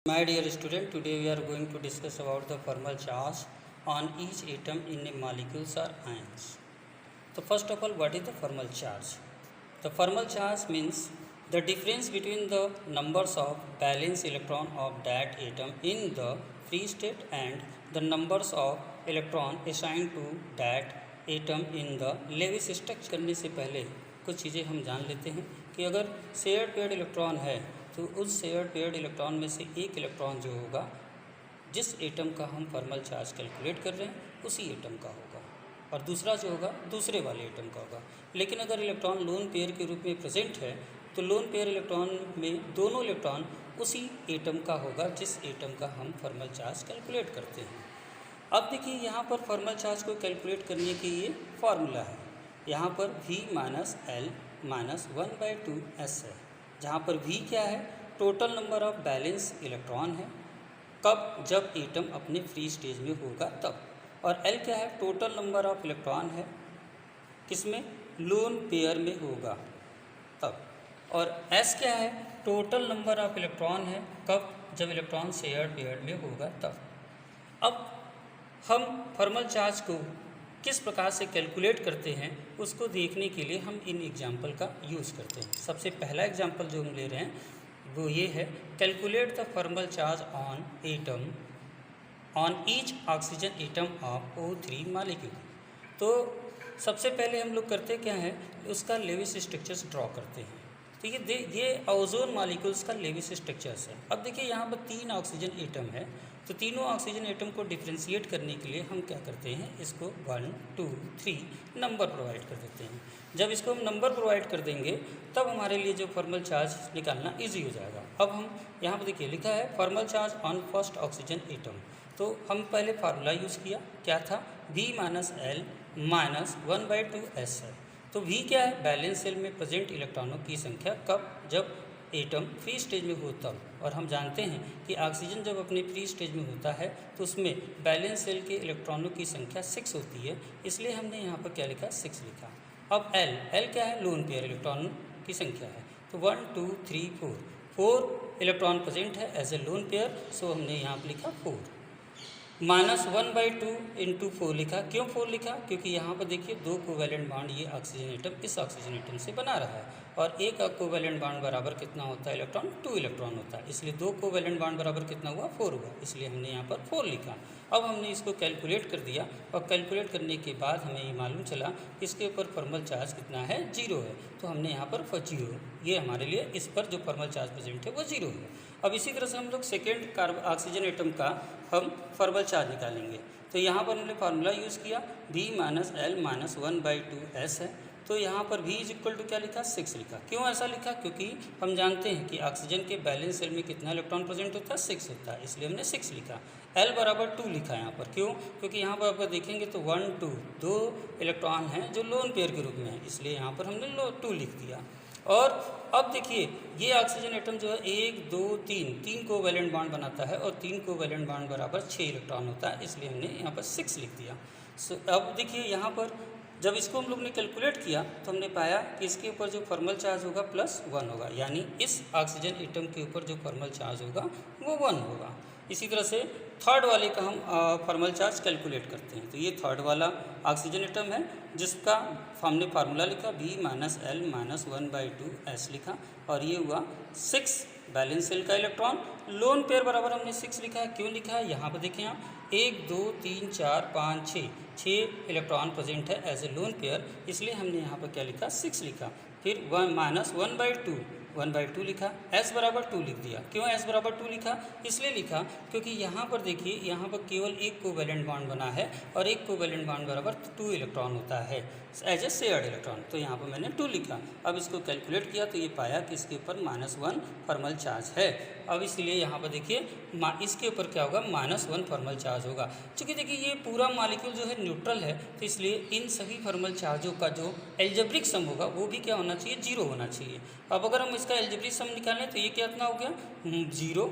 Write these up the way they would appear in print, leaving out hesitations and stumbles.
My dear student, today we are going to discuss about the thermal charge on each atom in a molecules or ions. So first of all, what is the thermal charge? The thermal charge means the difference between the numbers of valence electron of that atom in the free state and the numbers of electron assigned to that atom in the Lewis structure. करने से पहले कुछ चीज़ें हम जान लेते हैं कि अगर शेयर्ड पेयर्ड इलेक्ट्रॉन है तो उस शेयर्ड पेयर्ड इलेक्ट्रॉन में से एक इलेक्ट्रॉन जो होगा जिस एटम का हम थर्मल चार्ज कैलकुलेट कर रहे हैं उसी एटम का होगा और दूसरा जो होगा दूसरे वाले एटम का होगा। लेकिन अगर इलेक्ट्रॉन लोन पेयर के रूप में प्रेजेंट है तो लोन पेयर इलेक्ट्रॉन में दोनों इलेक्ट्रॉन उसी एटम का होगा जिस एटम का हम थर्मल चार्ज कैलकुलेट करते हैं। अब देखिए यहाँ पर थर्मल चार्ज को कैलकुलेट करने के ये फार्मूला है। यहाँ पर V minus L minus 1/2S है, जहाँ पर V क्या है, total number of balance electron है कब, जब एटम अपने फ्री स्टेज में होगा तब, और L क्या है, टोटल नंबर ऑफ इलेक्ट्रॉन है किसमें, लोन पेयर में होगा तब, और S क्या है, टोटल नंबर ऑफ इलेक्ट्रॉन है कब, जब इलेक्ट्रॉन शेयर्ड पेयर में होगा तब। अब हम थर्मल चार्ज को किस प्रकार से कैलकुलेट करते हैं उसको देखने के लिए हम इन एग्जाम्पल का यूज़ करते हैं। सबसे पहला एग्जाम्पल जो हम ले रहे हैं वो ये है, calculate the thermal charge on atom on each oxygen atom of O3 molecule. तो सबसे पहले हम लोग करते क्या है, उसका लेविस स्ट्रक्चर्स ड्रॉ करते हैं। तो ये ओजोन मॉलिक्यूल्स का लेविस स्ट्रक्चर्स है। अब देखिए यहाँ पर 3 ऑक्सीजन एटम है, तो तीनों ऑक्सीजन एटम को डिफ्रेंशिएट करने के लिए हम क्या करते हैं, इसको 1 2 3 नंबर प्रोवाइड कर देते हैं। जब इसको हम नंबर प्रोवाइड कर देंगे तब हमारे लिए जो थर्मल चार्ज निकालना इजी हो जाएगा। अब हम यहाँ पर देखिए लिखा है thermal charge on first oxygen atom, तो हम पहले फार्मूला यूज़ किया, क्या था, V minus L minus 1/2S है। तो V क्या है, बैलेंस सेल में प्रेजेंट इलेक्ट्रॉनों की संख्या कब, जब एटम फ्री स्टेज में हो तब, और हम जानते हैं कि ऑक्सीजन जब अपने फ्री स्टेज में होता है तो उसमें बैलेंस सेल के इलेक्ट्रॉनों की संख्या 6 होती है, इसलिए हमने यहाँ पर क्या लिखा, 6 लिखा। अब L क्या है, लोन पेयर इलेक्ट्रॉन की संख्या है, तो 1 2 3 4 इलेक्ट्रॉन प्रेजेंट है एज ए लोन पेयर, सो हमने यहाँ पर लिखा 4 माइनस 1/2 इंटू 4 लिखा। क्यों 4 लिखा, क्योंकि यहाँ पर देखिए 2 कोवैलेंट बॉन्ड ये ऑक्सीजन एटम इस ऑक्सीजन एटम से बना रहा है, और एक कोवैलेंट बॉन्ड बराबर कितना होता है इलेक्ट्रॉन, 2 इलेक्ट्रॉन होता है, इसलिए 2 कोवैलेंट बॉन्ड बराबर कितना हुआ, 4 हुआ, इसलिए हमने यहाँ पर 4 लिखा। अब हमने इसको कैलकुलेट कर दिया, और कैलकुलेट करने के बाद हमें ये मालूम चला कि इसके ऊपर थर्मल चार्ज कितना है, 0 है, तो हमने यहाँ पर 0, ये हमारे लिए इस पर जो थर्मल चार्ज प्रेजेंट है वो 0 है। अब इसी तरह से हम लोग सेकेंड ऑक्सीजन एटम का हम थर्मल चार्ज निकालेंगे, तो यहाँ पर हमने फार्मूला यूज़ किया, V minus L minus 1/2S है, तो यहाँ पर V इज इक्वल टू क्या लिखा, 6 लिखा। क्यों ऐसा लिखा, क्योंकि हम जानते हैं कि ऑक्सीजन के बैलेंस सेल में कितना इलेक्ट्रॉन प्रेजेंट होता है, 6 होता है, इसलिए हमने 6 लिखा। L बराबर 2 लिखा यहाँ पर, क्यों, क्योंकि यहाँ पर आप देखेंगे तो 1 2 इलेक्ट्रॉन हैं जो लोन पेयर के रूप में है, इसलिए यहाँ पर हमने 2 लिख दिया। और अब देखिए ये ऑक्सीजन एटम जो है 1 2 3 कोवैलेंट बॉन्ड बनाता है, और 3 कोवैलेंट बॉन्ड बराबर 6 इलेक्ट्रॉन होता है, इसलिए हमने यहाँ पर 6 लिख दिया। अब देखिए यहाँ पर जब इसको हम लोग ने कैलकुलेट किया तो हमने पाया कि इसके ऊपर जो थर्मल चार्ज होगा +1 होगा, यानी इस ऑक्सीजन एटम के ऊपर जो थर्मल चार्ज होगा वो 1 होगा। इसी तरह से थर्ड वाले का हम थर्मल चार्ज कैलकुलेट करते हैं, तो ये थर्ड वाला ऑक्सीजन एटम है जिसका हमने फार्मूला लिखा, V minus L minus 1/2S लिखा, और ये हुआ 6 बैलेंस सेल का इलेक्ट्रॉन, लोन पेयर बराबर हमने 6 लिखा है। क्यों लिखा है, यहाँ पर देखें आप, 1 2 3 4 5 6 इलेक्ट्रॉन प्रेजेंट है एज ए लोन पेयर, इसलिए हमने यहाँ पर क्या लिखा, 6 लिखा। फिर 1 माइनस 1/2 लिखा, S बराबर 2 लिख दिया। क्यों S बराबर 2 लिखा, इसलिए लिखा क्योंकि यहाँ पर देखिए यहाँ पर केवल एक कोवैलेंट बॉन्ड बना है, और एक कोवैलेंट बॉन्ड बराबर 2 इलेक्ट्रॉन होता है एज ए शेयर्ड इलेक्ट्रॉन, तो यहाँ पर मैंने 2 लिखा। अब इसको कैलकुलेट किया तो ये पाया कि इसके ऊपर -1 थर्मल चार्ज है। अब इसलिए यहाँ पर देखिए इसके ऊपर क्या होगा, -1 थर्मल चार्ज होगा। चूँकि देखिए ये पूरा मॉलिक्यूल जो है न्यूट्रल है, तो इसलिए इन सभी थर्मल चार्जों का जो एल्जेब्रिक सम होगा वो भी क्या होना चाहिए, 0 होना चाहिए। अब अगर हम इसका एल्जेब्रिक सम निकालें तो ये कितना हो गया, 0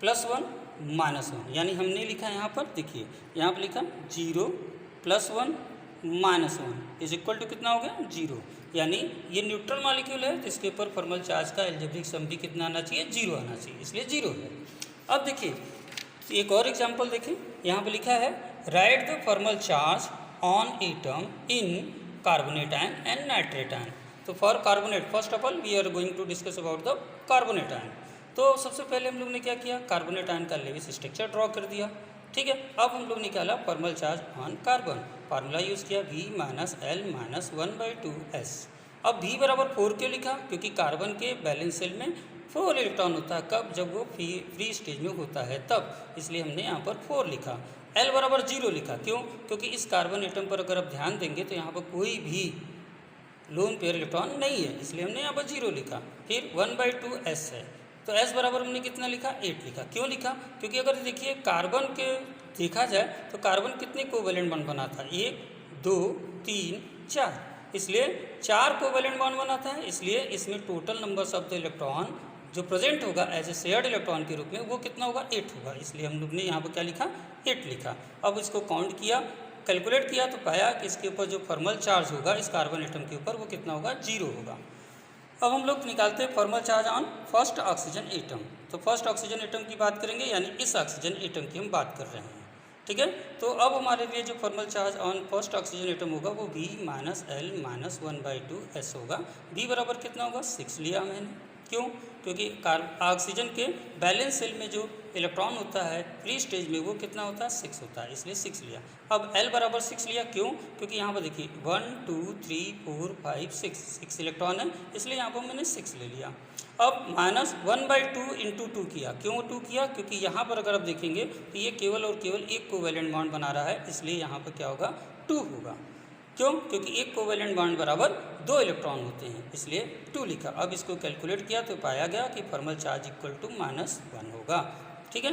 +1 -1, यानी हमने लिखा यहाँ पर, देखिए यहाँ पर लिखा 0 +1 -1 इज इक्वल टू कितना हो गया, 0, यानी ये न्यूट्रल मॉलिक्यूल है तो इसके ऊपर थर्मल चार्ज का एल्जेब्रिक सम भी कितना आना चाहिए, 0 आना चाहिए, इसलिए 0 है। अब देखिए एक और एग्जाम्पल देखिए, यहाँ पर लिखा है write the formal charge on atom in carbonate ion and nitrate ion. तो for carbonate first of all we are going to discuss about the carbonate ion. तो सबसे पहले हम लोग ने क्या किया, कार्बोनेट आयन का लेविस स्ट्रक्चर ड्रॉ कर दिया, ठीक है। अब हम लोग निकाला formal charge on carbon, formula use किया V minus L minus 1/2s। अब V बराबर 4 क्यों लिखा, क्योंकि कार्बन के बैलेंस सेल में 4 इलेक्ट्रॉन होता है, कब, जब वो फ्री स्टेज में होता है तब, इसलिए हमने यहाँ पर 4 लिखा। L बराबर 0 लिखा, क्यों, क्योंकि इस कार्बन एटम पर अगर आप ध्यान देंगे तो यहाँ पर कोई भी लोन पेयर इलेक्ट्रॉन नहीं है, इसलिए हमने यहाँ पर 0 लिखा। फिर 1/2s है, तो S बराबर हमने कितना लिखा, 8 लिखा। क्यों लिखा, क्योंकि अगर देखिए कार्बन के देखा जाए तो कार्बन कितने कोवैलेंट बॉन्ड बनाता है, 1 2 3 4, इसलिए 4 कोवैलेंट बॉन्ड बनाता है, इसलिए इसमें total numbers of the electron जो प्रेजेंट होगा एज ए शेयर्ड इलेक्ट्रॉन के रूप में वो कितना होगा, 8 होगा, इसलिए हम लोग ने यहाँ पर क्या लिखा, 8 लिखा। अब इसको काउंट किया, कैलकुलेट किया तो पाया कि इसके ऊपर जो फॉर्मल चार्ज होगा इस कार्बन एटम के ऊपर वो कितना होगा, 0 होगा। अब हम लोग निकालते हैं formal charge on first oxygen atom. तो फर्स्ट ऑक्सीजन एटम की बात करेंगे, यानी इस ऑक्सीजन एटम की हम बात कर रहे हैं, ठीक है। तो अब हमारे लिए जो formal charge on first oxygen atom होगा वो V minus L minus 1/2s होगा। V बराबर कितना होगा, 6 लिया मैंने, क्यों, क्योंकि ऑक्सीजन के बैलेंस सेल में जो इलेक्ट्रॉन होता है फ्री स्टेज में वो कितना होता है, 6 होता है, इसलिए 6 लिया। अब L बराबर 6 लिया, क्यों, क्योंकि यहाँ पर देखिए 1 2 3 4 5 6 इलेक्ट्रॉन है, इसलिए यहाँ पर मैंने 6 ले लिया। अब माइनस 1/2 इंटू 2 किया, क्यों 2 किया, क्योंकि यहाँ पर अगर आप देखेंगे तो ये केवल और केवल एक कोवैलेंट बॉन्ड बना रहा है, इसलिए यहाँ पर क्या होगा, 2 होगा। क्यों, क्योंकि एक कोवैलेंट बॉन्ड बराबर 2 इलेक्ट्रॉन होते हैं, इसलिए 2 लिखा। अब इसको कैलकुलेट किया तो पाया गया कि फॉर्मल चार्ज इक्वल टू -1 होगा, ठीक है।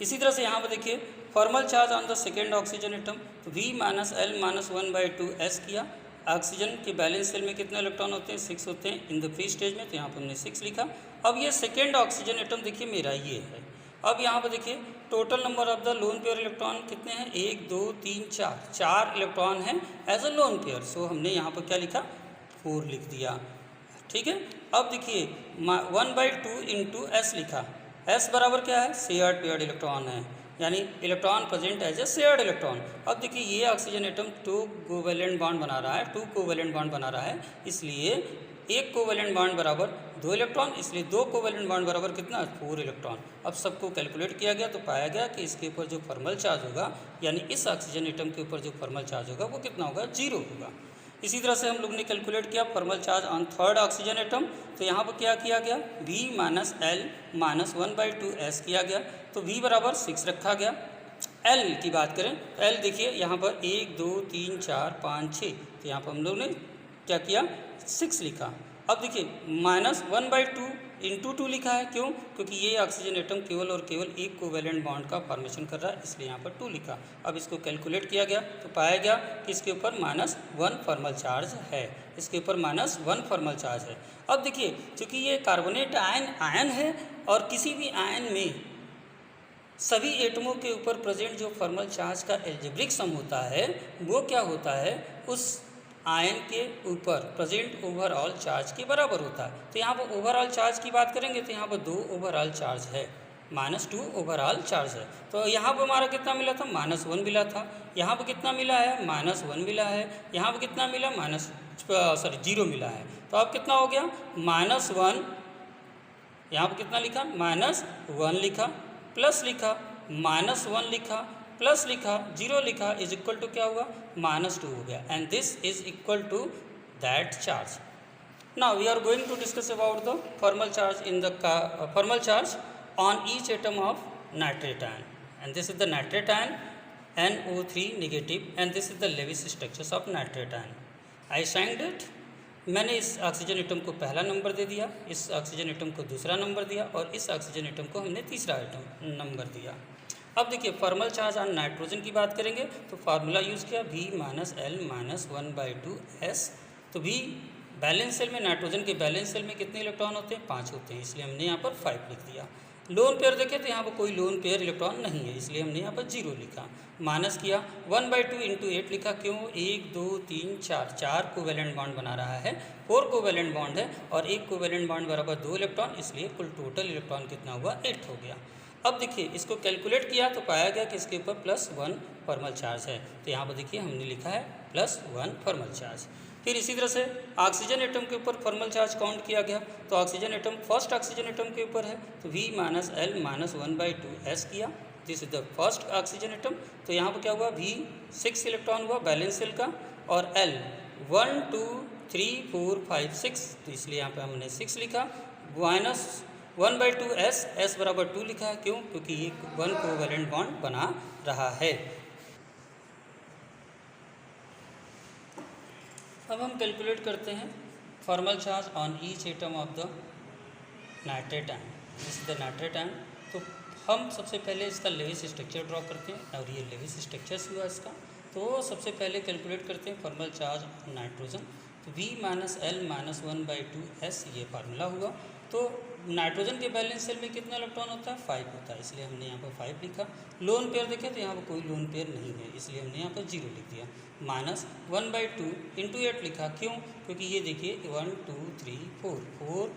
इसी तरह से यहाँ पर देखिए formal charge on the second oxygen atom, तो V minus L minus 1/2s किया। ऑक्सीजन के बैलेंस सेल में कितने इलेक्ट्रॉन होते हैं, 6 होते हैं इन द फ्री स्टेज में, तो यहाँ पर हमने 6 लिखा। अब ये सेकेंड ऑक्सीजन एटम देखिए मेरा ये है। अब यहाँ पर देखिए total number of the lone pair electron कितने हैं, 1 2 3 4 इलेक्ट्रॉन हैं एज अ लोन पेयर, सो हमने यहाँ पर क्या लिखा, 4 लिख दिया, ठीक है। अब देखिए 1/2 इंटू S लिखा, S बराबर क्या है, शेयर्ड पेयर्ड इलेक्ट्रॉन है, यानी electron present as a shared electron. अब देखिए ये ऑक्सीजन एटम 2 कोवैलेंट बॉन्ड बना रहा है, 2 कोवैलेंट बॉन्ड बना रहा है, इसलिए एक कोवैलेंट बॉन्ड बराबर 2 इलेक्ट्रॉन, इसलिए 2 कोवैलेंट बॉन्ड बराबर कितना, 4 इलेक्ट्रॉन। अब सबको कैलकुलेट किया गया तो पाया गया कि इसके ऊपर जो फॉर्मल चार्ज होगा, यानी इस ऑक्सीजन एटम के ऊपर जो फॉर्मल चार्ज होगा वो कितना होगा, 0 होगा। इसी तरह से हम लोग ने कैलकुलेट किया formal charge on third oxygen atom, तो यहाँ पर क्या किया गया, V minus L minus 1/2s किया गया, तो V बराबर 6 रखा गया। L की बात करें तो L देखिए यहाँ पर 1 2 3 4 5 6, तो यहाँ पर हम लोग ने क्या किया, 6 लिखा। अब देखिए माइनस 1/2 इंटू 2 लिखा है, क्यों, क्योंकि ये ऑक्सीजन एटम केवल और केवल एक कोवैलेंट बॉन्ड का फॉर्मेशन कर रहा है, इसलिए यहाँ पर 2 लिखा। अब इसको कैलकुलेट किया गया तो पाया गया कि इसके ऊपर -1 फॉर्मल चार्ज है, इसके ऊपर -1 फॉर्मल चार्ज है। अब देखिए चूँकि ये कार्बोनेट आयन है और किसी भी आयन में सभी एटमों के ऊपर प्रेजेंट जो फॉर्मल चार्ज का एल्जेब्रिक सम होता है वो क्या होता है, उस आयन के ऊपर प्रेजेंट ओवरऑल चार्ज के बराबर होता है। तो यहाँ पर ओवरऑल चार्ज की बात करेंगे तो यहाँ पर 2 ओवरऑल चार्ज है, -2 ओवरऑल चार्ज है। तो यहाँ पर हमारा कितना मिला था, -1 मिला था। यहाँ पर कितना मिला है, -1 मिला है। यहाँ पर कितना मिला, 0 मिला है। तो अब कितना हो गया, -1, यहाँ पर कितना लिखा, -1 लिखा, प्लस लिखा, -1 लिखा, प्लस लिखा, 0 लिखा, इज इक्वल टू क्या हुआ, -2 हो गया, and this is equal to that charge. Now we are going to discuss about the formal charge in the formal charge on each atom of nitrate ion, and this is the nitrate ion NO3 negative, and this is the Lewis structures of nitrate ion. I signed it, मैंने इस oxygen atom को पहला number दे दिया, इस oxygen atom को दूसरा number दिया और इस ऑक्सीजन एटम को हमने तीसरा एटम नंबर दिया। अब देखिए फॉर्मल चार्ज ऑन नाइट्रोजन की बात करेंगे तो फार्मूला यूज़ किया V minus L minus 1/2s। तो V बैलेंस सेल में, नाइट्रोजन के बैलेंस सेल में कितने इलेक्ट्रॉन होते हैं, 5 होते हैं, इसलिए हमने यहाँ पर 5 लिख दिया। लोन पेयर देखें तो यहाँ पर कोई लोन पेयर इलेक्ट्रॉन नहीं है, इसलिए हमने यहाँ पर 0 लिखा। माइनस किया 1/2 इंटू 8 लिखा, क्यों? 1 2 3 4 कोवेलेंट बॉन्ड बना रहा है, 4 कोवेलेंट बॉन्ड है और एक कोवेलेंट बॉन्ड बराबर 2 इलेक्ट्रॉन, इसलिए कुल टोटल इलेक्ट्रॉन कितना हुआ? 8 हो गया। अब देखिए इसको कैलकुलेट किया तो पाया गया कि इसके ऊपर +1 फॉर्मल चार्ज है, तो यहाँ पर देखिए हमने लिखा है +1 फॉर्मल चार्ज। फिर इसी तरह से ऑक्सीजन एटम के ऊपर थर्मल चार्ज काउंट किया गया, तो oxygen atom first oxygen atom के ऊपर है, तो V - L - 1/2s किया। This is the first oxygen atom. तो यहाँ पर क्या हुआ? V 6 इलेक्ट्रॉन हुआ बैलेंस शेल का, और L 1 2 3 4 5 6, तो इसलिए यहाँ पे हमने 6 लिखा। -1/2s, s बराबर 2 लिखा है, क्यों? क्योंकि ये 1 कोवेलेंट बॉन्ड बना रहा है। अब हम कैलकुलेट करते हैं thermal charge on each atom of the nitrate ion. This is the nitrate ion. तो हम सबसे पहले इसका लेविस स्ट्रक्चर ड्रॉ करते हैं, और ये लेविस स्ट्रक्चर हुआ इसका। तो सबसे पहले कैलकुलेट करते हैं थर्मल चार्ज ऑन नाइट्रोजन। तो V - L - 1/2s ये फार्मूला हुआ। तो नाइट्रोजन के बैलेंस शेल में कितना इलेक्ट्रॉन होता है? 5 होता है, इसलिए हमने यहाँ पर 5 लिखा। लोन पेयर देखें तो यहाँ पर कोई लोन पेयर नहीं है, इसलिए हमने यहाँ पर 0 लिख दिया। -1/2 इंटू 8 लिखा, क्यों? क्योंकि ये देखिए 1 2 3 4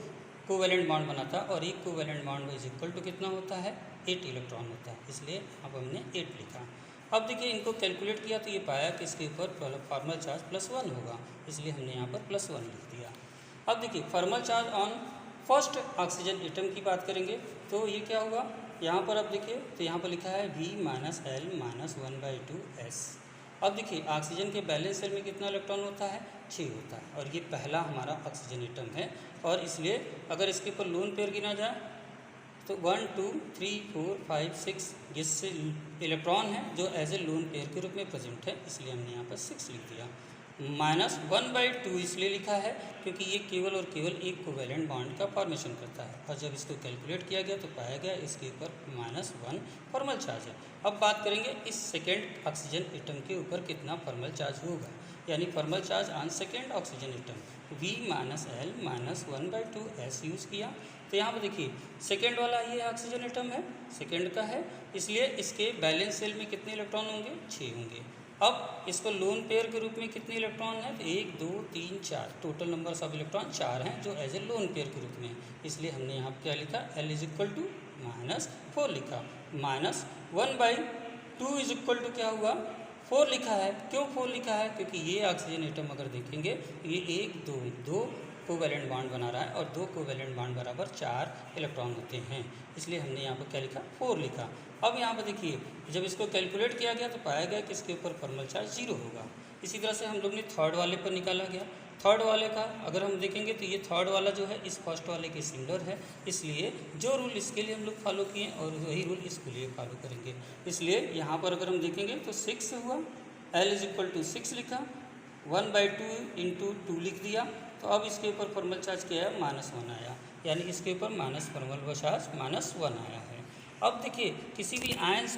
कोवेलेंट बॉन्ड बनाता है, और एक covalent bond is equal to कितना होता है? 8 इलेक्ट्रॉन होता है, इसलिए यहाँ पर हमने 8 लिखा। अब देखिए इनको कैलकुलेट किया तो ये पाया कि इसके ऊपर फॉर्मल चार्ज +1 होगा, इसलिए हमने यहाँ पर +1 लिख दिया। अब देखिए formal charge on first oxygen atom की बात करेंगे, तो ये क्या होगा? यहाँ पर अब देखिए तो यहाँ पर लिखा है V - L - 1/2s। अब देखिए ऑक्सीजन के बैलेंस शेल में कितना इलेक्ट्रॉन होता है? 6 होता है, और ये पहला हमारा ऑक्सीजन एटम है, और इसलिए अगर इसके ऊपर लोन पेयर गिना जाए तो 1 2 3 4 5 6 जिससे इलेक्ट्रॉन है जो एज ए लोन पेयर के रूप में प्रेजेंट है, इसलिए हमने यहाँ पर 6 लिख दिया। -1/2 इसलिए लिखा है क्योंकि ये केवल और केवल एक कोवेलेंट बॉन्ड का फॉर्मेशन करता है, और जब इसको कैलकुलेट किया गया तो पाया गया इसके ऊपर -1 फॉर्मल चार्ज है। अब बात करेंगे इस सेकेंड ऑक्सीजन एटम के ऊपर कितना फॉर्मल चार्ज होगा, यानी formal charge on second oxygen atom. V - L - 1/2s use किया, तो यहाँ पर देखिए सेकेंड वाला ये ऑक्सीजन एटम है, सेकेंड का है, इसलिए इसके बैलेंस शेल में कितने इलेक्ट्रॉन होंगे? 6 होंगे। अब इसको लोन पेयर के रूप में कितने इलेक्ट्रॉन है? तो 1 2 3 4, टोटल नंबर ऑफ इलेक्ट्रॉन 4 हैं जो एज ए लोन पेयर के रूप में, इसलिए हमने यहाँ पर क्या लिखा? L = -4 लिखा। -1/2 = क्या हुआ? 4 लिखा है। क्यों 4 लिखा है? क्योंकि ये ऑक्सीजन एटम अगर देखेंगे तो ये 1 2 कोवेलेंट बॉन्ड बना रहा है, और 2 कोवेलेंट बॉन्ड बराबर 4 इलेक्ट्रॉन होते हैं, इसलिए हमने यहाँ पर क्या लिखा? 4 लिखा। अब यहाँ पर देखिए जब इसको कैलकुलेट किया गया तो पाया गया कि इसके ऊपर फॉर्मल चार्ज 0 होगा। इसी तरह से हम लोग ने थर्ड वाले पर निकाला गया। थर्ड वाले का अगर हम देखेंगे तो ये थर्ड वाला जो है इस फर्स्ट वाले के सिमिलर है, इसलिए जो रूल इसके लिए हम लोग फॉलो किए और वही रूल इसके लिए फॉलो करेंगे। इसलिए यहाँ पर अगर हम देखेंगे तो 6 हुआ, L = 6 लिखा, 1/2 इंटू 2 लिख दिया। तो अब इसके ऊपर फॉर्मल चार्ज क्या है? -1 आया, यानी इसके ऊपर फॉर्मल चार्ज -1 आया है। अब देखिए किसी भी आयंस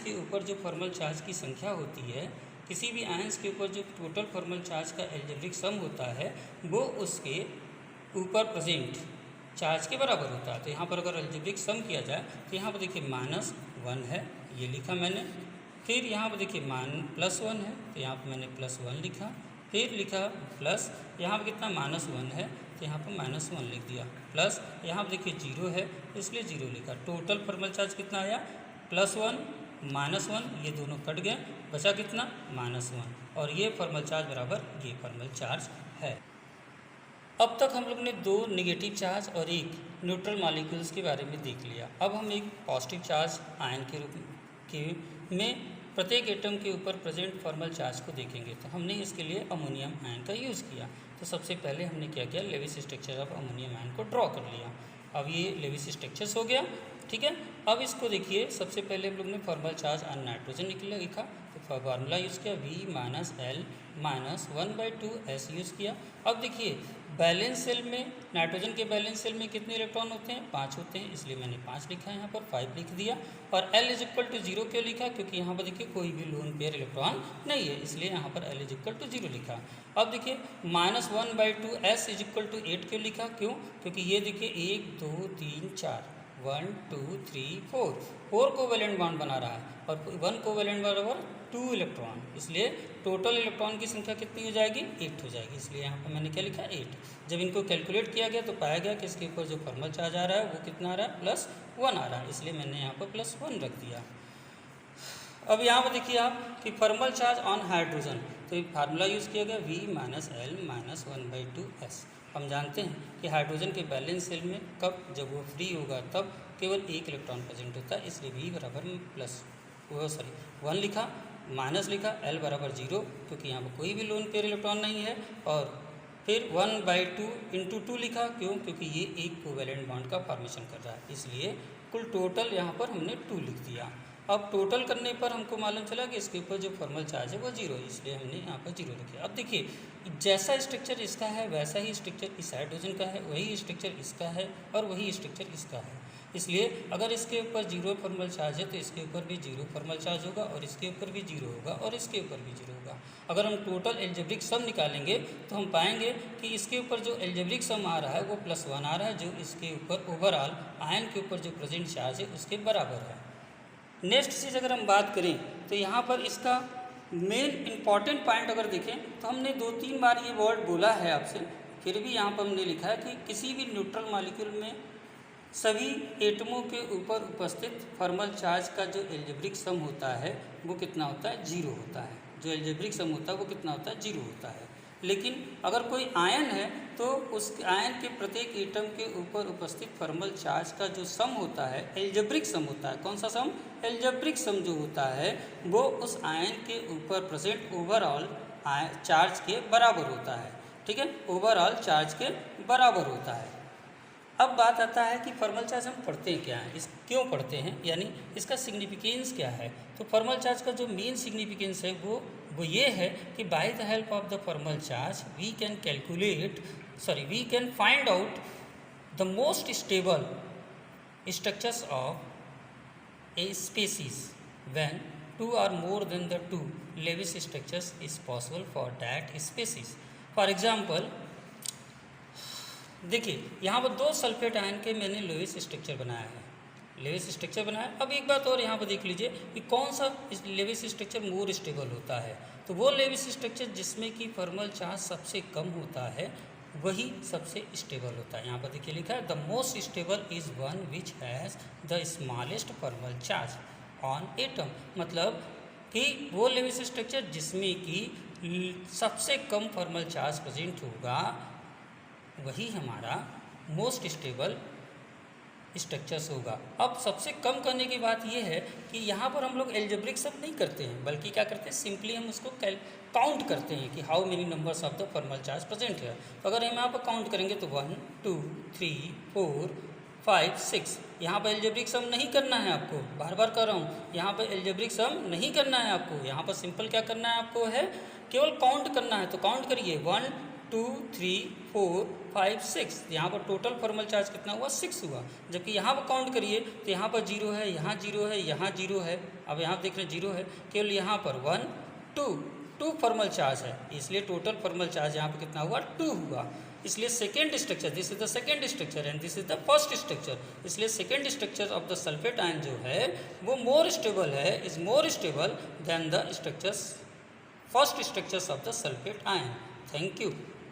के ऊपर जो फॉर्मल चार्ज की संख्या होती है, किसी भी आयंस के ऊपर जो टोटल फॉर्मल चार्ज का एल्जेब्रिक सम होता है वो उसके ऊपर प्रेजेंट चार्ज के बराबर होता है। तो यहाँ पर अगर एल्जेब्रिक सम किया जाए तो यहाँ पर देखिए -1 है, ये लिखा मैंने। फिर यहाँ पर देखिए +1 है, तो यहाँ पर मैंने +1 लिखा। फिर लिखा प्लस, यहाँ पर कितना? -1 है, तो यहाँ पर -1 लिख दिया। प्लस यहाँ पर देखिए 0 है, इसलिए 0 लिखा। टोटल फॉर्मल चार्ज कितना आया? +1 -1, ये दोनों कट गए, बचा कितना? -1, और ये फॉर्मल चार्ज बराबर ये फॉर्मल चार्ज है। अब तक हम लोग ने 2 नेगेटिव चार्ज और एक न्यूट्रल मॉलिक्यूल्स के बारे में देख लिया। अब हम एक पॉजिटिव चार्ज आयन के रूप में प्रत्येक एटम के ऊपर प्रेजेंट फॉर्मल चार्ज को देखेंगे। तो हमने इसके लिए अमोनियम आयन का यूज़ किया। तो सबसे पहले हमने क्या किया? Lewis structure of ammonium ion को ड्रॉ कर लिया। अब ये लेविस स्ट्रक्चर्स हो गया, ठीक है। अब इसको देखिए, सबसे पहले हम लोग ने फॉर्मल चार्ज ऑन नाइट्रोजन लिखा, फार्मूला यूज़ किया, V minus L minus 1/2s use किया। अब देखिए बैलेंस सेल में, नाइट्रोजन के बैलेंस सेल में कितने इलेक्ट्रॉन होते हैं? 5 होते हैं, इसलिए मैंने 5 लिखा है, यहाँ पर 5 लिख दिया। और L इज इक्वल टू 0 क्यों लिखा? क्योंकि यहाँ पर देखिए कोई भी लोन पेयर इलेक्ट्रॉन नहीं है, इसलिए यहाँ पर L इज इक्वल टू 0 लिखा। अब देखिए minus 1/2s is equal to 8 क्यों लिखा? क्यों? क्योंकि ये देखिए 1 2 3 4 1 2 3 4 कोवेलेंट बॉन्ड बना रहा है और 1 कोवेलेंट बराबर 2 इलेक्ट्रॉन, इसलिए टोटल इलेक्ट्रॉन की संख्या कितनी हो जाएगी? 8 हो जाएगी। इसलिए यहाँ पर मैंने क्या लिखा? 8। जब इनको कैलकुलेट किया गया तो पाया गया कि इसके ऊपर जो फॉर्मल चार्ज आ रहा है वो कितना आ रहा है? +1 आ रहा है, इसलिए मैंने यहाँ पर +1 रख दिया। अब यहाँ पर देखिए आप कि फॉर्मल चार्ज ऑन हाइड्रोजन, तो ये फार्मूला यूज़ किया गया V minus L minus 1/2s। हम जानते हैं कि हाइड्रोजन के बैलेंस सेल में कब, जब वो फ्री होगा तब केवल 1 इलेक्ट्रॉन प्रेजेंट होता है, इसलिए V बराबर +1 लिखा, माइनस लिखा, L बराबर 0 क्योंकि यहाँ पर कोई भी लोन पेयर इलेक्ट्रॉन नहीं है, और फिर 1/2 इंटू 2 लिखा, क्यों? क्योंकि ये एक कोवेलेंट बॉन्ड का फॉर्मेशन कर रहा है, इसलिए कुल टोटल यहाँ पर हमने 2 लिख दिया। अब टोटल करने पर हमको मालूम चला कि इसके ऊपर जो फॉर्मल चार्ज है वो 0 है, इसलिए हमने यहाँ पर 0 रखा। अब देखिए जैसा स्ट्रक्चर इसका है वैसा ही स्ट्रक्चर इस हाइड्रोजन का है, वही स्ट्रक्चर इसका है और वही स्ट्रक्चर इसका है, इसलिए अगर इसके ऊपर 0 फॉर्मल चार्ज है तो इसके ऊपर भी 0 फॉर्मल चार्ज होगा और इसके ऊपर भी 0 होगा और इसके ऊपर भी 0 होगा। अगर हम टोटल एल्जेब्रिक सम निकालेंगे तो हम पाएंगे कि इसके ऊपर जो एल्जेब्रिक सम आ रहा है वो +1 आ रहा है, जो इसके ऊपर ओवरऑल आयन के ऊपर जो प्रेजेंट चार्ज है उसके बराबर है। नेक्स्ट चीज़ अगर हम बात करें तो यहाँ पर इसका मेन इम्पॉर्टेंट पॉइंट अगर देखें तो हमने 2-3 बार ये वर्ड बोला है आपसे, फिर भी यहाँ पर हमने लिखा है कि किसी भी न्यूट्रल मॉलिक्यूल में सभी एटमों के ऊपर उपस्थित फॉर्मल चार्ज का जो एल्जेब्रिक सम होता है वो कितना होता है? 0 होता है। जो एल्जेब्रिक सम होता है वो कितना होता है? 0 होता है। लेकिन अगर कोई आयन है तो उस आयन के प्रत्येक एटम के ऊपर उपस्थित फॉर्मल चार्ज का जो सम होता है एल्जेब्रिक सम होता है। कौन सा सम? एल्जेब्रिक सम जो होता है वो उस आयन के ऊपर प्रेजेंट ओवरऑल चार्ज के बराबर होता है। ठीक है, ओवरऑल चार्ज के बराबर होता है। अब बात आता है कि फॉर्मल चार्ज हम पढ़ते हैं क्या है, इस क्यों पढ़ते हैं, यानी इसका सिग्निफिकेंस क्या है। तो फॉर्मल चार्ज का जो मेन सिग्निफिकेंस है वो ये है कि by the help of the formal charge we can find out the most stable structures of a species when 2 or more than the 2 Lewis structures is possible for that species। For example देखिए यहाँ पर 2 sulphate ion के मैंने Levi's structure बनाया है, Levi's structure बनाया। अब एक बात और यहाँ पर देख लीजिए कि कौन सा लेविस स्ट्रक्चर मोर स्टेबल होता है। तो वो लेविस स्ट्रक्चर जिसमें कि फॉर्मल चार्ज सबसे कम होता है वही सबसे स्टेबल होता है। यहाँ पर देखिए लिखा है the most stable is one which has the smallest formal charge on atom, मतलब कि वो लेविस स्ट्रक्चर जिसमें कि सबसे कम फॉर्मल चार्ज प्रेजेंट होगा वही हमारा मोस्ट स्टेबल स्ट्रक्चर्स होगा। अब सबसे कम करने की बात यह है कि यहाँ पर हम लोग एल्जेब्रिक सम नहीं करते हैं, बल्कि क्या करते हैं, सिंपली हम उसको काउंट करते हैं कि how many numbers of the formal charge present है। तो अगर हम यहाँ पर काउंट करेंगे तो 1 2 3 4 5 6, यहाँ पर एल्जेब्रिक सम नहीं करना है आपको, बार बार कर रहा हूँ, यहाँ पर एल्जेब्रिक सम नहीं करना है आपको। यहाँ पर सिंपल क्या करना है आपको है, केवल काउंट करना है। तो काउंट करिए 1 2 3 4 5 6, यहाँ पर टोटल फॉर्मल चार्ज कितना हुआ? 6 हुआ। जबकि यहाँ पर काउंट करिए तो यहाँ पर 0 है, यहाँ 0 है, यहाँ 0 है। अब यहाँ देख रहे हैं 0 है, केवल यहाँ पर 1 2 फॉर्मल चार्ज है, इसलिए टोटल फॉर्मल चार्ज यहाँ पर कितना हुआ? 2 हुआ। इसलिए second structure, this is the second structure and this is the first structure, इसलिए second structure of the sulphate ion जो है वो मोर स्टेबल है, is more stable than the structures first structures of the sulphate ion. Thank you.